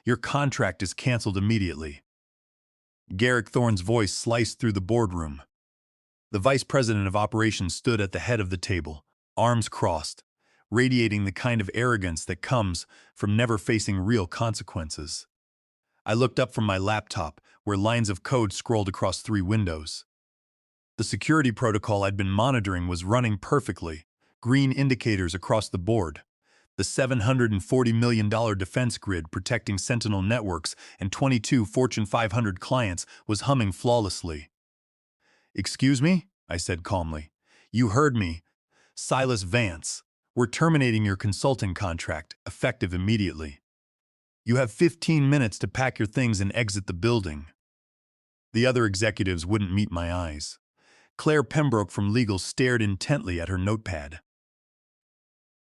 Your contract is canceled immediately." Garrick Thorne's voice sliced through the boardroom. The vice president of operations stood at the head of the table, arms crossed, radiating the kind of arrogance that comes from never facing real consequences. I looked up from my laptop, where lines of code scrolled across 3 windows. The security protocol I'd been monitoring was running perfectly, green indicators across the board. The $740 million defense grid protecting Sentinel networks and 22 Fortune 500 clients was humming flawlessly. "Excuse me?" I said calmly. "You heard me. Silas Vance, we're terminating your consulting contract, effective immediately. You have 15 minutes to pack your things and exit the building." The other executives wouldn't meet my eyes. Claire Pembroke from legal stared intently at her notepad.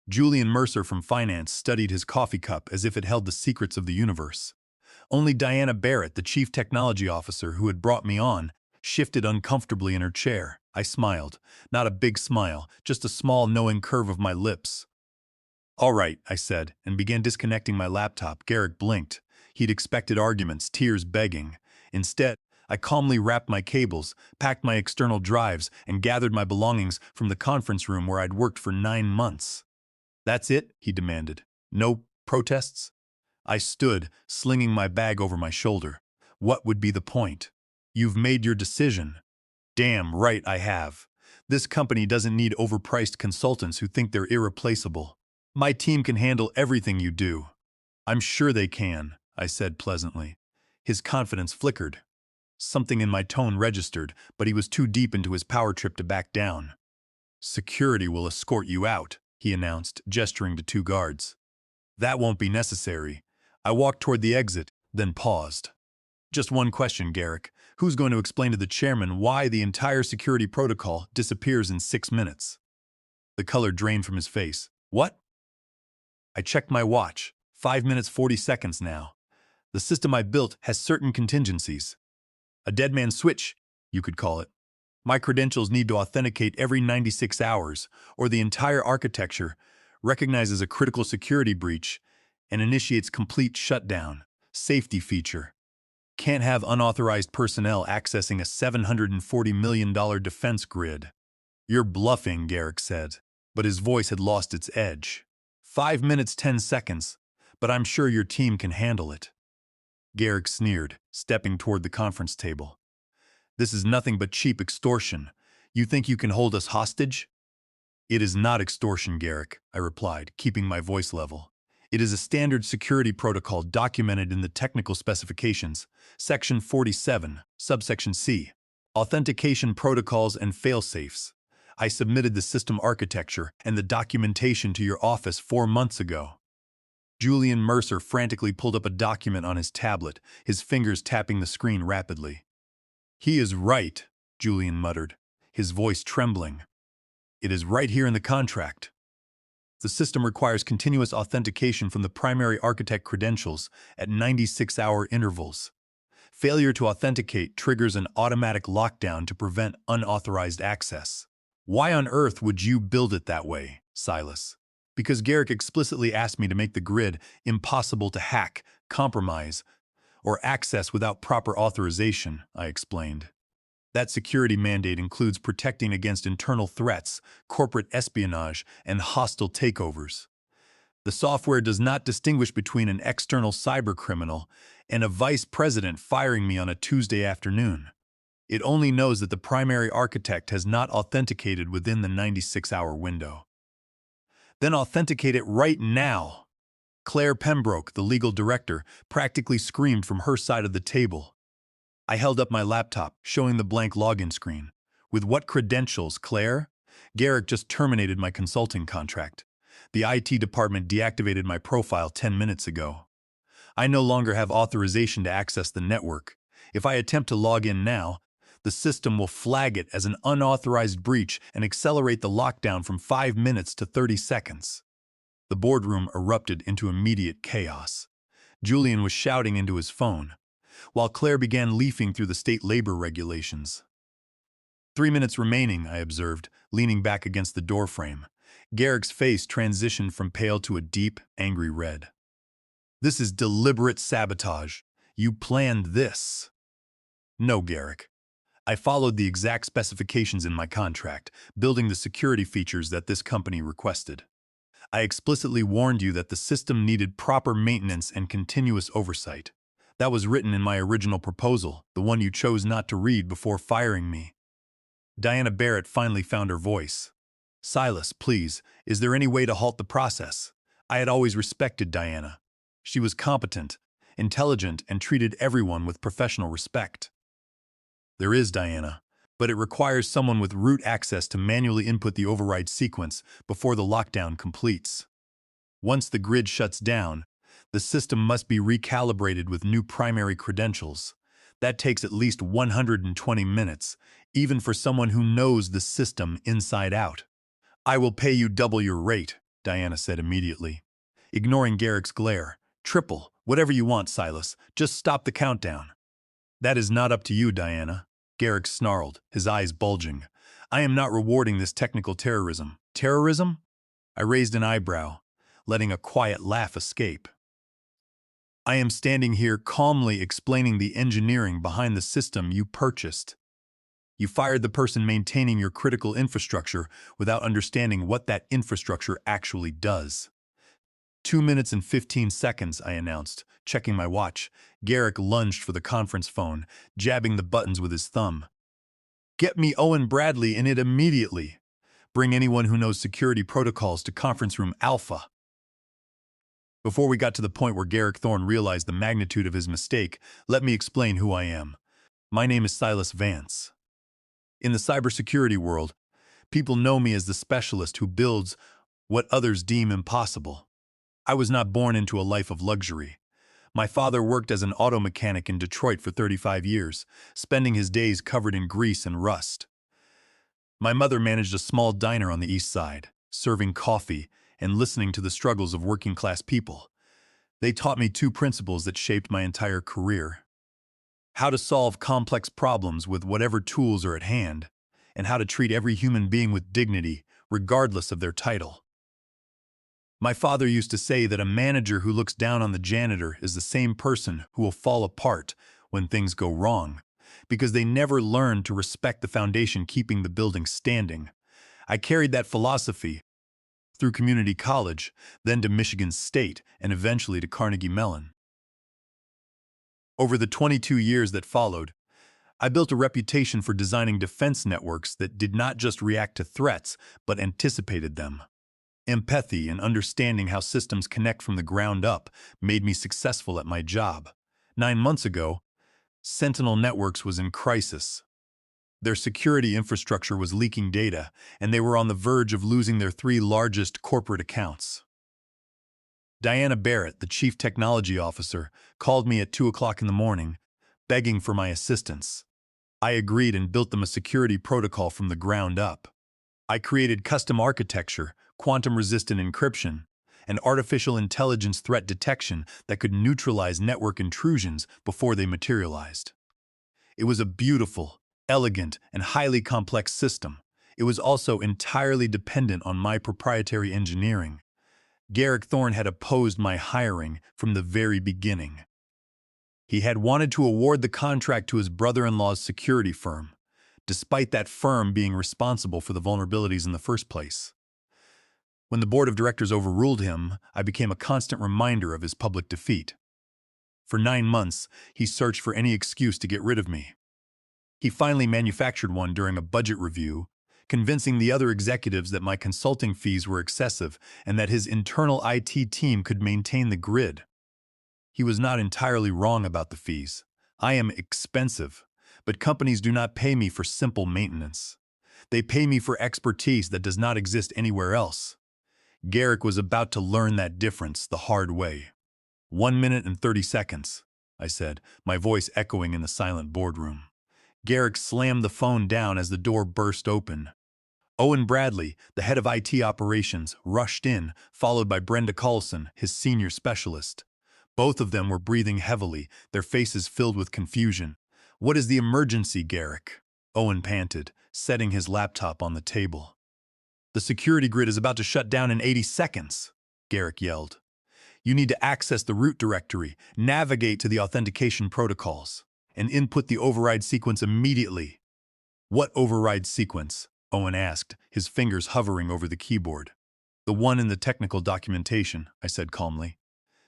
Julian Mercer from finance studied his coffee cup as if it held the secrets of the universe. Only Diana Barrett, the chief technology officer who had brought me on, shifted uncomfortably in her chair. I smiled. Not a big smile, just a small knowing curve of my lips. "All right," I said, and began disconnecting my laptop. Garrick blinked. He'd expected arguments, tears begging. Instead, I calmly wrapped my cables, packed my external drives, and gathered my belongings from the conference room where I'd worked for 9 months. "That's it?" he demanded. "No protests?" I stood, slinging my bag over my shoulder. What would be the point? "You've made your decision." "Damn right I have. This company doesn't need overpriced consultants who think they're irreplaceable. My team can handle everything you do." "I'm sure they can," I said pleasantly. His confidence flickered. Something in my tone registered, but he was too deep into his power trip to back down. "Security will escort you out," he announced, gesturing to 2 guards. "That won't be necessary." I walked toward the exit, then paused. "Just one question, Garrick. Who's going to explain to the chairman why the entire security protocol disappears in 6 minutes?" The color drained from his face. "What?" I checked my watch. 5 minutes 40 seconds now. "The system I built has certain contingencies. A dead man switch, you could call it. My credentials need to authenticate every 96 hours, or the entire architecture recognizes a critical security breach and initiates complete shutdown. Safety feature. Can't have unauthorized personnel accessing a $740 million defense grid." "You're bluffing," Garrick said, but his voice had lost its edge. 5 minutes 10 seconds, but I'm sure your team can handle it." Garrick sneered, stepping toward the conference table. "This is nothing but cheap extortion. You think you can hold us hostage?" "It is not extortion, Garrick," I replied, keeping my voice level. "It is a standard security protocol documented in the technical specifications, Section 47, subsection C, Authentication Protocols and Failsafes. I submitted the system architecture and the documentation to your office 4 months ago." Julian Mercer frantically pulled up a document on his tablet, his fingers tapping the screen rapidly. "He is right," Julian muttered, his voice trembling. "It is right here in the contract. The system requires continuous authentication from the primary architect credentials at 96-hour intervals. Failure to authenticate triggers an automatic lockdown to prevent unauthorized access." "Why on earth would you build it that way, Silas?" "Because Garrick explicitly asked me to make the grid impossible to hack, compromise, or access without proper authorization," I explained. "That security mandate includes protecting against internal threats, corporate espionage, and hostile takeovers. The software does not distinguish between an external cybercriminal and a vice president firing me on a Tuesday afternoon. It only knows that the primary architect has not authenticated within the 96-hour window." "Then authenticate it right now!" Claire Pembroke, the legal director, practically screamed from her side of the table. I held up my laptop, showing the blank login screen. "With what credentials, Claire? Garrick just terminated my consulting contract. The IT department deactivated my profile 10 minutes ago. I no longer have authorization to access the network. If I attempt to log in now, the system will flag it as an unauthorized breach and accelerate the lockdown from 5 minutes to 30 seconds. The boardroom erupted into immediate chaos. Julian was shouting into his phone, while Claire began leafing through the state labor regulations. 3 minutes remaining, I observed, leaning back against the doorframe. Garrick's face transitioned from pale to a deep, angry red. This is deliberate sabotage. You planned this. No, Garrick. I followed the exact specifications in my contract, building the security features that this company requested. I explicitly warned you that the system needed proper maintenance and continuous oversight. That was written in my original proposal, the one you chose not to read before firing me. Diana Barrett finally found her voice. Silas, please, is there any way to halt the process? I had always respected Diana. She was competent, intelligent, and treated everyone with professional respect. There is, Diana, but it requires someone with root access to manually input the override sequence before the lockdown completes. Once the grid shuts down, the system must be recalibrated with new primary credentials. That takes at least 120 minutes, even for someone who knows the system inside out. I will pay you double your rate, Diana said immediately. Ignoring Garrick's glare. Triple, whatever you want, Silas. Just stop the countdown. That is not up to you, Diana. Garrick snarled, his eyes bulging. I am not rewarding this technical terrorism. Terrorism? I raised an eyebrow, letting a quiet laugh escape. I am standing here calmly explaining the engineering behind the system you purchased. You fired the person maintaining your critical infrastructure without understanding what that infrastructure actually does. 2 minutes and 15 seconds, I announced, checking my watch. Garrick lunged for the conference phone, jabbing the buttons with his thumb. Get me Owen Bradley in it immediately. Bring anyone who knows security protocols to conference room Alpha. Before we got to the point where Garrick Thorne realized the magnitude of his mistake, let me explain who I am. My name is Silas Vance. In the cybersecurity world, people know me as the specialist who builds what others deem impossible. I was not born into a life of luxury. My father worked as an auto mechanic in Detroit for 35 years, spending his days covered in grease and rust. My mother managed a small diner on the east side, serving coffee and listening to the struggles of working-class people. They taught me two principles that shaped my entire career: how to solve complex problems with whatever tools are at hand, and how to treat every human being with dignity, regardless of their title. My father used to say that a manager who looks down on the janitor is the same person who will fall apart when things go wrong, because they never learned to respect the foundation keeping the building standing. I carried that philosophy through community college, then to Michigan State, and eventually to Carnegie Mellon. Over the 22 years that followed, I built a reputation for designing defense networks that did not just react to threats, but anticipated them. Empathy and understanding how systems connect from the ground up made me successful at my job. 9 months ago, Sentinel Networks was in crisis. Their security infrastructure was leaking data, and they were on the verge of losing their 3 largest corporate accounts. Diana Barrett, the chief technology officer, called me at 2 o'clock in the morning, begging for my assistance. I agreed and built them a security protocol from the ground up. I created custom architecture, quantum-resistant encryption, and artificial intelligence threat detection that could neutralize network intrusions before they materialized. It was a beautiful, elegant, and highly complex system. It was also entirely dependent on my proprietary engineering. Garrick Thorne had opposed my hiring from the very beginning. He had wanted to award the contract to his brother-in-law's security firm, despite that firm being responsible for the vulnerabilities in the first place. When the board of directors overruled him, I became a constant reminder of his public defeat. For 9 months, he searched for any excuse to get rid of me. He finally manufactured one during a budget review, convincing the other executives that my consulting fees were excessive and that his internal IT team could maintain the grid. He was not entirely wrong about the fees. I am expensive, but companies do not pay me for simple maintenance. They pay me for expertise that does not exist anywhere else. Garrick was about to learn that difference the hard way. 1 minute and 30 seconds, I said, my voice echoing in the silent boardroom. Garrick slammed the phone down as the door burst open. Owen Bradley, the head of IT operations, rushed in, followed by Brenda Carlson, his senior specialist. Both of them were breathing heavily, their faces filled with confusion. What is the emergency, Garrick? Owen panted, setting his laptop on the table. The security grid is about to shut down in 80 seconds, Garrick yelled. You need to access the root directory, navigate to the authentication protocols, and input the override sequence immediately. What override sequence? Owen asked, his fingers hovering over the keyboard. The one in the technical documentation, I said calmly.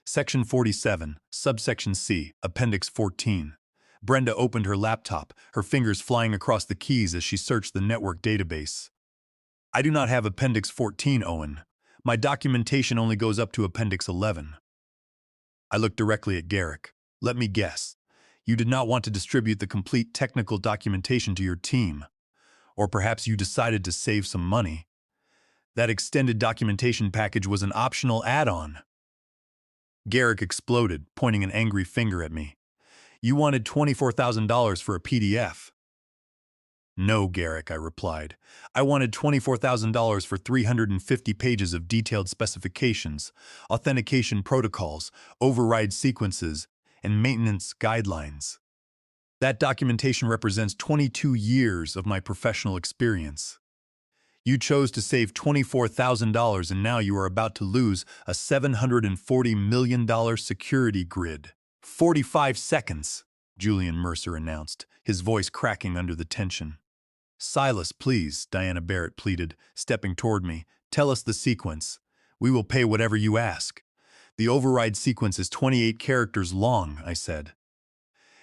Section 47, subsection C, Appendix 14. Brenda opened her laptop, her fingers flying across the keys as she searched the network database. I do not have Appendix 14, Owen. My documentation only goes up to Appendix 11. I looked directly at Garrick. Let me guess. You did not want to distribute the complete technical documentation to your team. Or perhaps you decided to save some money. That extended documentation package was an optional add-on. Garrick exploded, pointing an angry finger at me. You wanted $24,000 for a PDF. No, Garrick, I replied. I wanted $24,000 for 350 pages of detailed specifications, authentication protocols, override sequences, and maintenance guidelines. That documentation represents 22 years of my professional experience. You chose to save $24,000 and now you are about to lose a $740 million security grid. 45 seconds, Julian Mercer announced, his voice cracking under the tension. Silas, please, Diana Barrett pleaded, stepping toward me. Tell us the sequence. We will pay whatever you ask. The override sequence is 28 characters long, I said.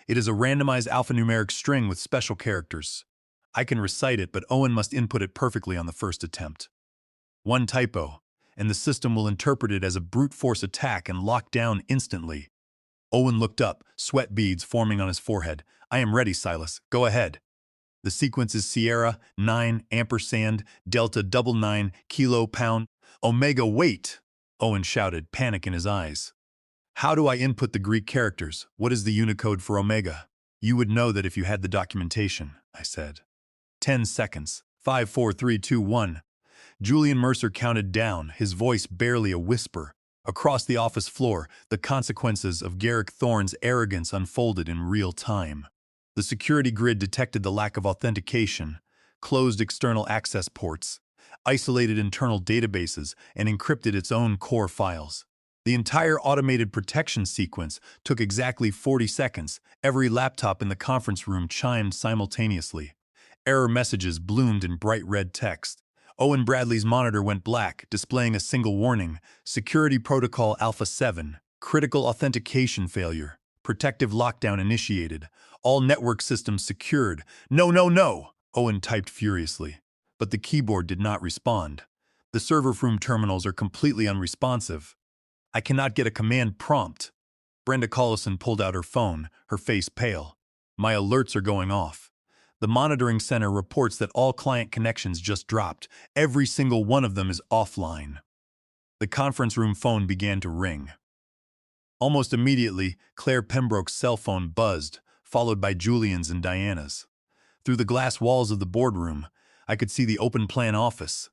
It is a randomized alphanumeric string with special characters. I can recite it, but Owen must input it perfectly on the first attempt. One typo, and the system will interpret it as a brute force attack and lock down instantly. Owen looked up, sweat beads forming on his forehead. I am ready, Silas. Go ahead. The sequence is Sierra, 9, ampersand, Delta, double 9, kilo, pound, Omega, wait! Owen shouted, panic in his eyes. How do I input the Greek characters? What is the Unicode for Omega? You would know that if you had the documentation, I said. 10 seconds. 5, 4, 3, 2, 1. Julian Mercer counted down, his voice barely a whisper. Across the office floor, the consequences of Garrick Thorne's arrogance unfolded in real time. The security grid detected the lack of authentication, closed external access ports, isolated internal databases, and encrypted its own core files. The entire automated protection sequence took exactly 40 seconds. Every laptop in the conference room chimed simultaneously. Error messages bloomed in bright red text. Owen Bradley's monitor went black, displaying a single warning: Security Protocol Alpha 7, critical authentication failure, protective lockdown initiated, all network systems secured. No, no, no, Owen typed furiously. But the keyboard did not respond. The server room terminals are completely unresponsive. I cannot get a command prompt. Brenda Collison pulled out her phone, her face pale. My alerts are going off. The monitoring center reports that all client connections just dropped. Every single one of them is offline. The conference room phone began to ring. Almost immediately, Claire Pembroke's cell phone buzzed, followed by Julian's and Diana's. Through the glass walls of the boardroom, I could see the open-plan office.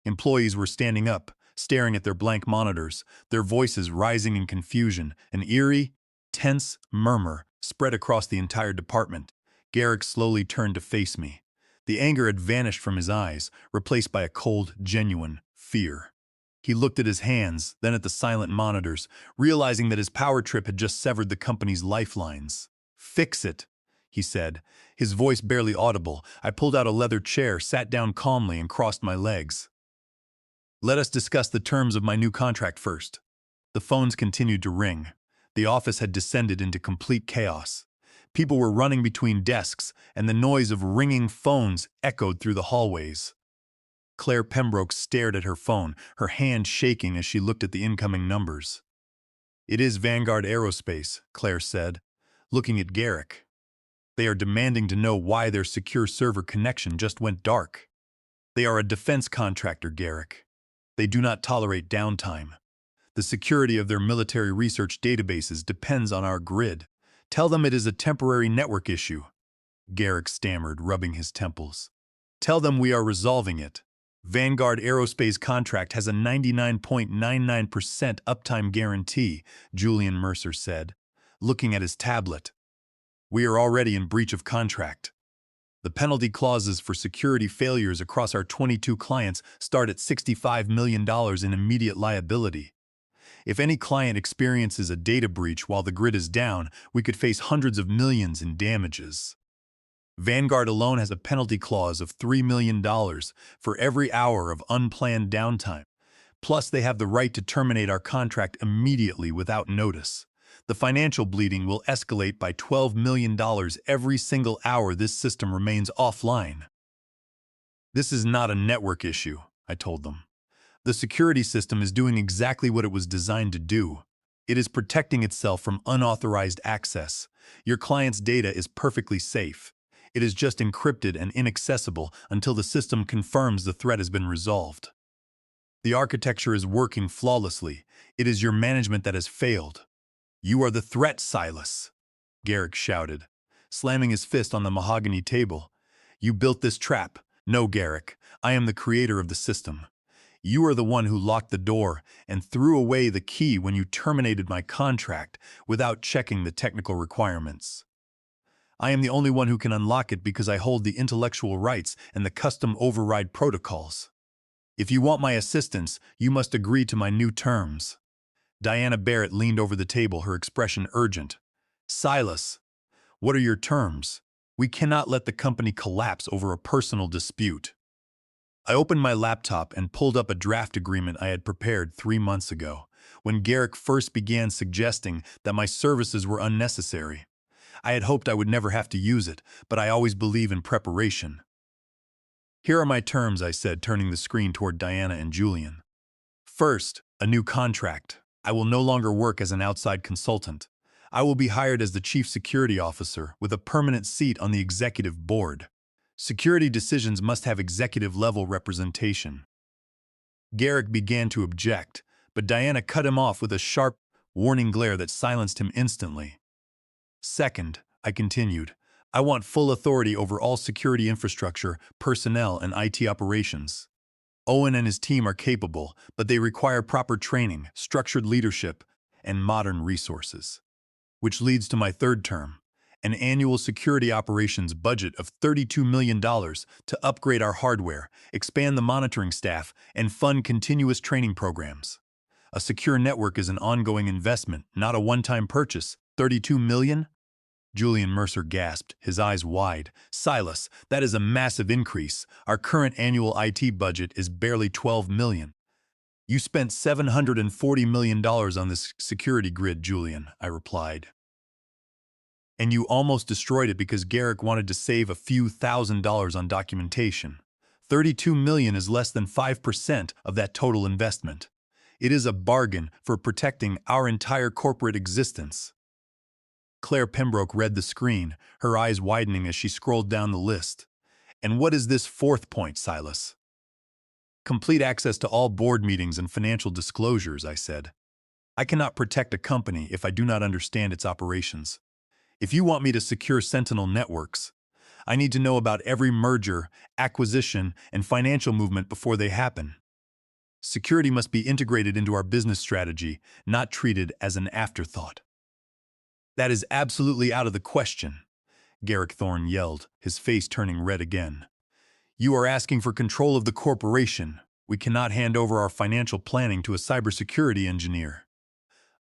Employees were standing up, staring at their blank monitors, their voices rising in confusion. An eerie, tense murmur spread across the entire department. Garrick slowly turned to face me. The anger had vanished from his eyes, replaced by a cold, genuine fear. He looked at his hands, then at the silent monitors, realizing that his power trip had just severed the company's lifelines. Fix it, he said, his voice barely audible. I pulled out a leather chair, sat down calmly, and crossed my legs. Let us discuss the terms of my new contract first. The phones continued to ring. The office had descended into complete chaos. People were running between desks, and the noise of ringing phones echoed through the hallways. Claire Pembroke stared at her phone, her hand shaking as she looked at the incoming numbers. It is Vanguard Aerospace, Claire said, looking at Garrick. They are demanding to know why their secure server connection just went dark. They are a defense contractor, Garrick. They do not tolerate downtime. The security of their military research databases depends on our grid. Tell them it is a temporary network issue. Garrick stammered, rubbing his temples. Tell them we are resolving it. Vanguard Aerospace contract has a 99.99% uptime guarantee, Julian Mercer said, looking at his tablet. We are already in breach of contract. The penalty clauses for security failures across our 22 clients start at $65 million in immediate liability. If any client experiences a data breach while the grid is down, we could face hundreds of millions in damages. Vanguard alone has a penalty clause of $3 million for every hour of unplanned downtime. Plus, they have the right to terminate our contract immediately without notice. The financial bleeding will escalate by $12 million every single hour this system remains offline. This is not a network issue, I told them. The security system is doing exactly what it was designed to do. It is protecting itself from unauthorized access. Your client's data is perfectly safe. It is just encrypted and inaccessible until the system confirms the threat has been resolved. The architecture is working flawlessly. It is your management that has failed. You are the threat, Silas, Garrick shouted, slamming his fist on the mahogany table. You built this trap. No, Garrick, I am the creator of the system. You are the one who locked the door and threw away the key when you terminated my contract without checking the technical requirements. I am the only one who can unlock it because I hold the intellectual rights and the custom override protocols. If you want my assistance, you must agree to my new terms. Diana Barrett leaned over the table, her expression urgent. Silas, what are your terms? We cannot let the company collapse over a personal dispute. I opened my laptop and pulled up a draft agreement I had prepared 3 months ago, when Garrick first began suggesting that my services were unnecessary. I had hoped I would never have to use it, but I always believe in preparation. Here are my terms, I said, turning the screen toward Diana and Julian. First, a new contract. I will no longer work as an outside consultant. I will be hired as the chief security officer with a permanent seat on the executive board. Security decisions must have executive-level representation. Garrick began to object, but Diana cut him off with a sharp, warning glare that silenced him instantly. Second, I continued, I want full authority over all security infrastructure, personnel, and IT operations. Owen and his team are capable, but they require proper training, structured leadership, and modern resources. Which leads to my third term, an annual security operations budget of $32 million to upgrade our hardware, expand the monitoring staff, and fund continuous training programs. A secure network is an ongoing investment, not a one-time purchase. $32 million? Julian Mercer gasped, his eyes wide. Silas, that is a massive increase. Our current annual IT budget is barely $12 million. You spent $740 million on this security grid, Julian, I replied. And you almost destroyed it because Garrick wanted to save a few $1,000s on documentation. $32 million is less than 5% of that total investment. It is a bargain for protecting our entire corporate existence. Claire Pembroke read the screen, her eyes widening as she scrolled down the list. And what is this fourth point, Silas? Complete access to all board meetings and financial disclosures, I said. I cannot protect a company if I do not understand its operations. If you want me to secure Sentinel networks, I need to know about every merger, acquisition, and financial movement before they happen. Security must be integrated into our business strategy, not treated as an afterthought. That is absolutely out of the question, Garrick Thorne yelled, his face turning red again. You are asking for control of the corporation. We cannot hand over our financial planning to a cybersecurity engineer.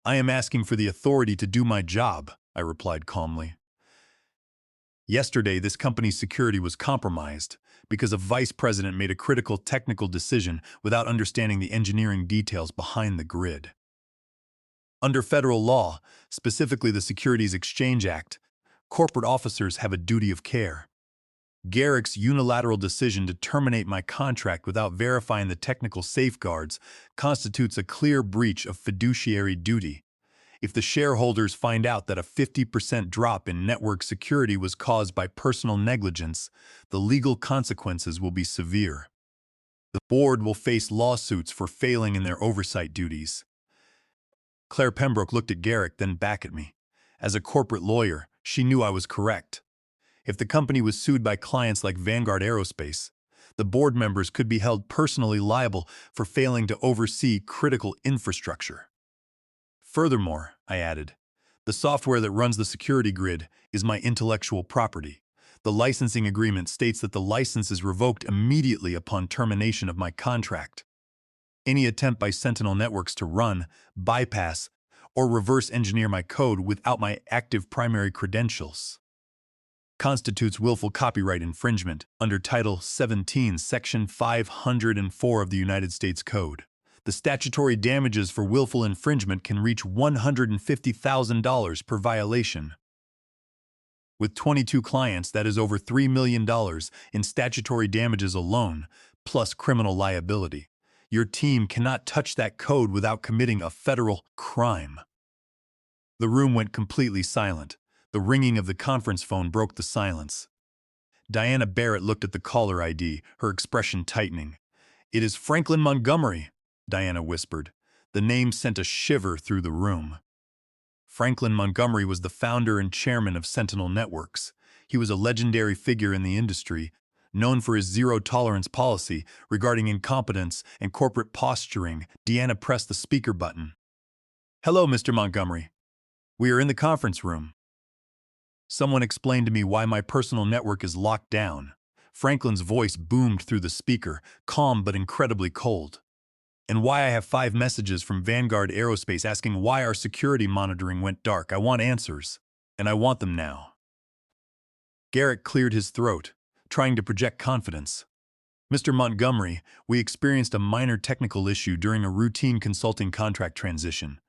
I am asking for the authority to do my job, I replied calmly. Yesterday, this company's security was compromised because a vice president made a critical technical decision without understanding the engineering details behind the grid. Under federal law, specifically the Securities Exchange Act, corporate officers have a duty of care. Garrick's unilateral decision to terminate my contract without verifying the technical safeguards constitutes a clear breach of fiduciary duty. If the shareholders find out that a 50% drop in network security was caused by personal negligence, the legal consequences will be severe. The board will face lawsuits for failing in their oversight duties. Claire Pembroke looked at Garrick, then back at me. As a corporate lawyer, she knew I was correct. If the company was sued by clients like Vanguard Aerospace, the board members could be held personally liable for failing to oversee critical infrastructure. Furthermore, I added, the software that runs the security grid is my intellectual property. The licensing agreement states that the license is revoked immediately upon termination of my contract. Any attempt by Sentinel Networks to run, bypass, or reverse engineer my code without my active primary credentials constitutes willful copyright infringement under Title 17, Section 504 of the United States Code. The statutory damages for willful infringement can reach $150,000 per violation. With 22 clients, that is over $3 million in statutory damages alone, plus criminal liability. Your team cannot touch that code without committing a federal crime. The room went completely silent. The ringing of the conference phone broke the silence. Diana Barrett looked at the caller ID, her expression tightening. "It is Franklin Montgomery," Diana whispered. The name sent a shiver through the room. Franklin Montgomery was the founder and chairman of Sentinel Networks. He was a legendary figure in the industry, known for his zero-tolerance policy regarding incompetence and corporate posturing. Diana pressed the speaker button. "Hello, Mr. Montgomery. We are in the conference room. Someone explained to me why my personal network is locked down." Franklin's voice boomed through the speaker, calm but incredibly cold. "And why I have 5 messages from Vanguard Aerospace asking why our security monitoring went dark. I want answers, and I want them now." Garrick cleared his throat, trying to project confidence. "Mr. Montgomery, we experienced a minor technical issue during a routine consulting contract transition.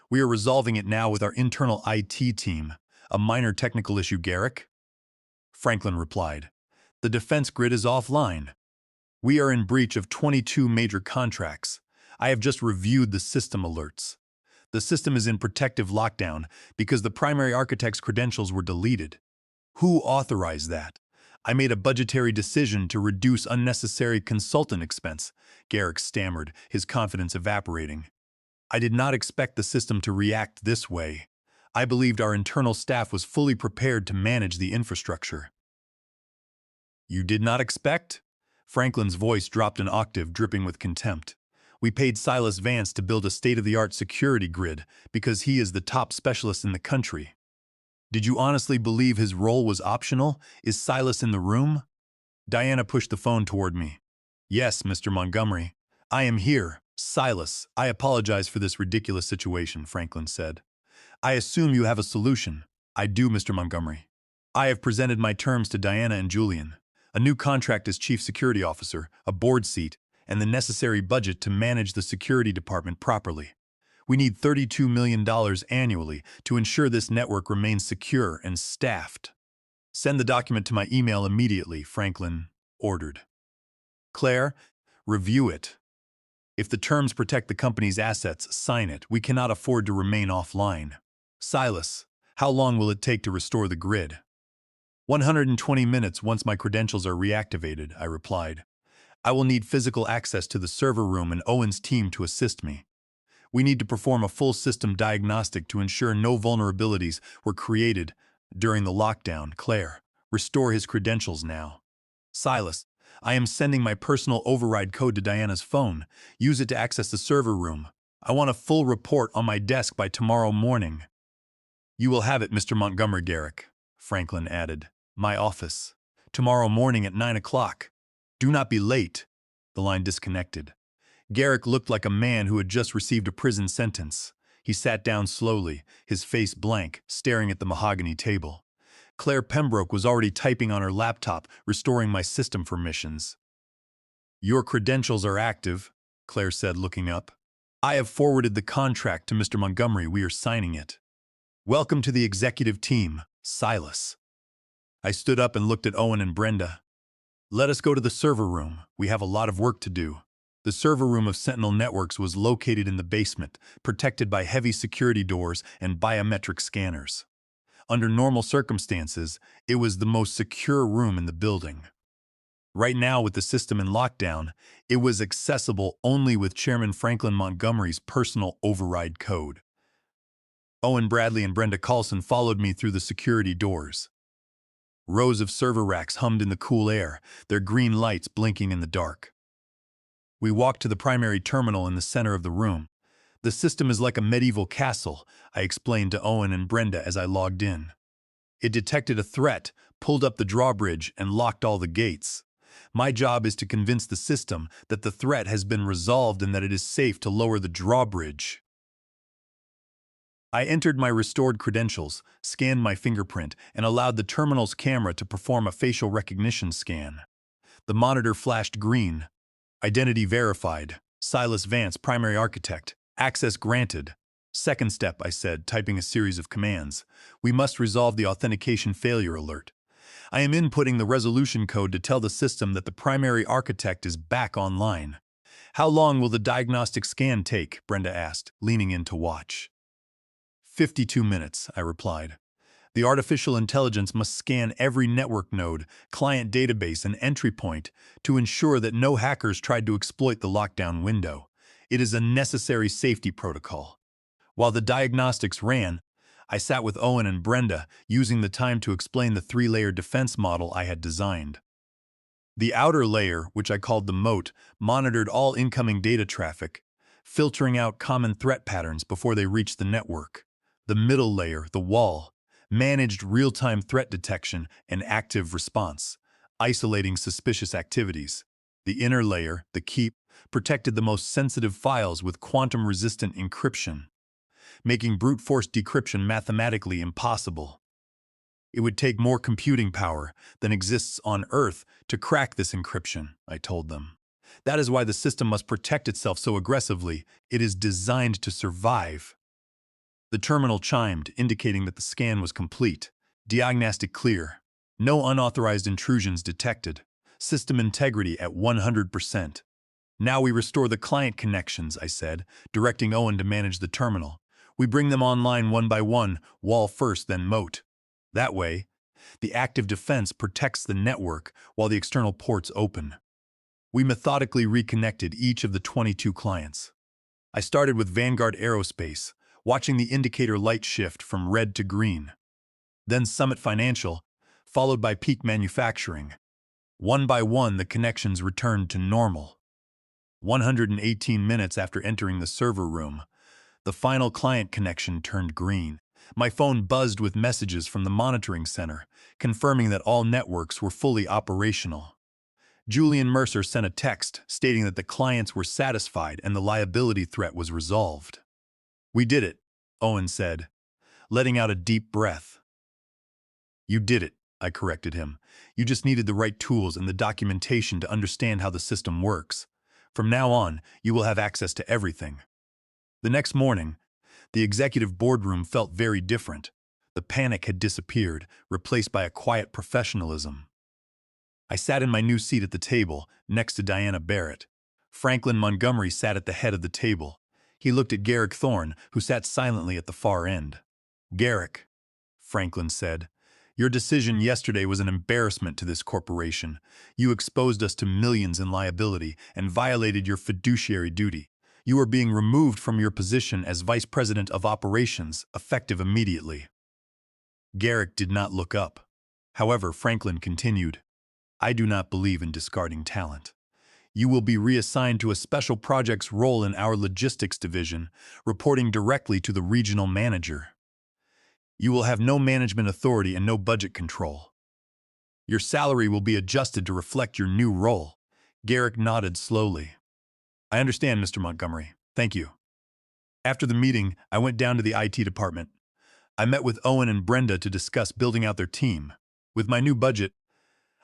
We are resolving it now with our internal IT team." "A minor technical issue, Garrick?" Franklin replied. "The defense grid is offline. We are in breach of 22 major contracts. I have just reviewed the system alerts. The system is in protective lockdown because the primary architect's credentials were deleted." "Who authorized that?" "I made a budgetary decision to reduce unnecessary consultant expense," Garrick stammered, his confidence evaporating. "I did not expect the system to react this way. I believed our internal staff was fully prepared to manage the infrastructure." "You did not expect?" Franklin's voice dropped an octave, dripping with contempt. "We paid Silas Vance to build a state-of-the-art security grid because he is the top specialist in the country. Did you honestly believe his role was optional? Is Silas in the room?" Diana pushed the phone toward me. "Yes, Mr. Montgomery. I am here. Silas, I apologize for this ridiculous situation," Franklin said. "I assume you have a solution." "I do, Mr. Montgomery. I have presented my terms to Diana and Julian. A new contract as Chief Security Officer, a board seat, and the necessary budget to manage the security department properly. We need $32 million annually to ensure this network remains secure and staffed." "Send the document to my email immediately," Franklin ordered. "Claire, review it. If the terms protect the company's assets, sign it. We cannot afford to remain offline." "Silas, how long will it take to restore the grid?" 120 minutes once my credentials are reactivated," I replied. "I will need physical access to the server room and Owen's team to assist me. We need to perform a full system diagnostic to ensure no vulnerabilities were created during the lockdown. Claire, restore his credentials now." "Silas, I am sending my personal override code to Diana's phone. Use it to access the server room. I want a full report on my desk by tomorrow morning." "You will have it, Mr. Montgomery." Garrick, Franklin added. "My office. Tomorrow morning at 9 o'clock. Do not be late." The line disconnected. Garrick looked like a man who had just received a prison sentence. He sat down slowly, his face blank, staring at the mahogany table. Claire Pembroke was already typing on her laptop, restoring my system permissions. "Your credentials are active," Claire said, looking up. "I have forwarded the contract to Mr. Montgomery. We are signing it. Welcome to the executive team, Silas." I stood up and looked at Owen and Brenda. "Let us go to the server room. We have a lot of work to do." The server room of Sentinel Networks was located in the basement, protected by heavy security doors and biometric scanners. Under normal circumstances, it was the most secure room in the building. Right now, with the system in lockdown, it was accessible only with Chairman Franklin Montgomery's personal override code. Owen Bradley and Brenda Carlson followed me through the security doors. Rows of server racks hummed in the cool air, their green lights blinking in the dark. We walked to the primary terminal in the center of the room. "The system is like a medieval castle," I explained to Owen and Brenda as I logged in. "It detected a threat, pulled up the drawbridge, and locked all the gates. My job is to convince the system that the threat has been resolved and that it is safe to lower the drawbridge. I entered my restored credentials, scanned my fingerprint, and allowed the terminal's camera to perform a facial recognition scan. The monitor flashed green. Identity verified. Silas Vance, primary architect. Access granted. Second step, I said, typing a series of commands. We must resolve the authentication failure alert. I am inputting the resolution code to tell the system that the primary architect is back online. How long will the diagnostic scan take? Brenda asked, leaning in to watch. 52 minutes, I replied. The artificial intelligence must scan every network node, client database, and entry point to ensure that no hackers tried to exploit the lockdown window. It is a necessary safety protocol. While the diagnostics ran, I sat with Owen and Brenda, using the time to explain the three-layer defense model I had designed. The outer layer, which I called the moat, monitored all incoming data traffic, filtering out common threat patterns before they reached the network. The middle layer, the wall, managed real-time threat detection and active response, isolating suspicious activities. The inner layer, the keep, protected the most sensitive files with quantum-resistant encryption, making brute force decryption mathematically impossible. It would take more computing power than exists on Earth to crack this encryption, I told them. That is why the system must protect itself so aggressively. It is designed to survive. The terminal chimed, indicating that the scan was complete. Diagnostic clear. No unauthorized intrusions detected. System integrity at 100%. Now we restore the client connections, I said, directing Owen to manage the terminal. We bring them online one by one, wall first, then moat. That way, the active defense protects the network while the external ports open. We methodically reconnected each of the 22 clients. I started with Vanguard Aerospace, watching the indicator light shift from red to green. Then Summit Financial, followed by Peak Manufacturing. One by one, the connections returned to normal. 118 minutes after entering the server room, the final client connection turned green. My phone buzzed with messages from the monitoring center, confirming that all networks were fully operational. Julian Mercer sent a text stating that the clients were satisfied and the liability threat was resolved. We did it, Owen said, letting out a deep breath. You did it, I corrected him. You just needed the right tools and the documentation to understand how the system works. From now on, you will have access to everything. The next morning, the executive boardroom felt very different. The panic had disappeared, replaced by a quiet professionalism. I sat in my new seat at the table, next to Diana Barrett. Franklin Montgomery sat at the head of the table. He looked at Garrick Thorne, who sat silently at the far end. Garrick, Franklin said, your decision yesterday was an embarrassment to this corporation. You exposed us to millions in liability and violated your fiduciary duty. You are being removed from your position as Vice President of Operations, effective immediately. Garrick did not look up. However, Franklin continued, I do not believe in discarding talent. You will be reassigned to a special projects role in our logistics division, reporting directly to the regional manager. You will have no management authority and no budget control. Your salary will be adjusted to reflect your new role. Garrick nodded slowly. I understand, Mr. Montgomery. Thank you. After the meeting, I went down to the IT department. I met with Owen and Brenda to discuss building out their team. With my new budget,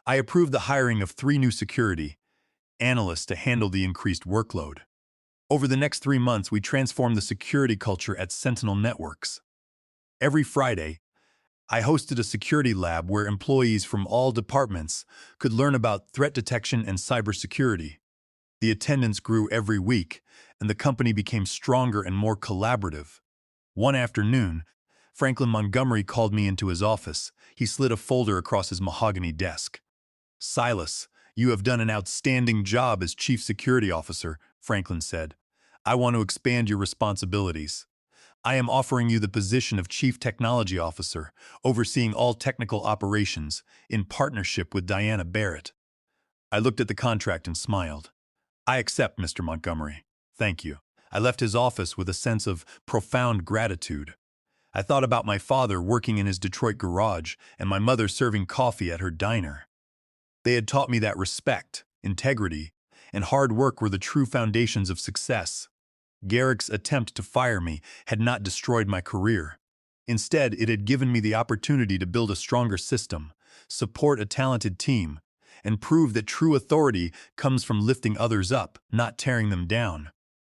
I approved the hiring of 3 new security analysts to handle the increased workload. Over the next 3 months, we transformed the security culture at Sentinel Networks. Every Friday, I hosted a security lab where employees from all departments could learn about threat detection and cybersecurity. The attendance grew every week, and the company became stronger and more collaborative. One afternoon, Franklin Montgomery called me into his office. He slid a folder across his mahogany desk. Silas, you have done an outstanding job as Chief Security Officer, Franklin said. I want to expand your responsibilities. I am offering you the position of Chief Technology Officer, overseeing all technical operations, in partnership with Diana Barrett. I looked at the contract and smiled. I accept, Mr. Montgomery. Thank you. I left his office with a sense of profound gratitude. I thought about my father working in his Detroit garage and my mother serving coffee at her diner. They had taught me that respect, integrity, and hard work were the true foundations of success. Garrick's attempt to fire me had not destroyed my career. Instead, it had given me the opportunity to build a stronger system, support a talented team, and prove that true authority comes from lifting others up, not tearing them down.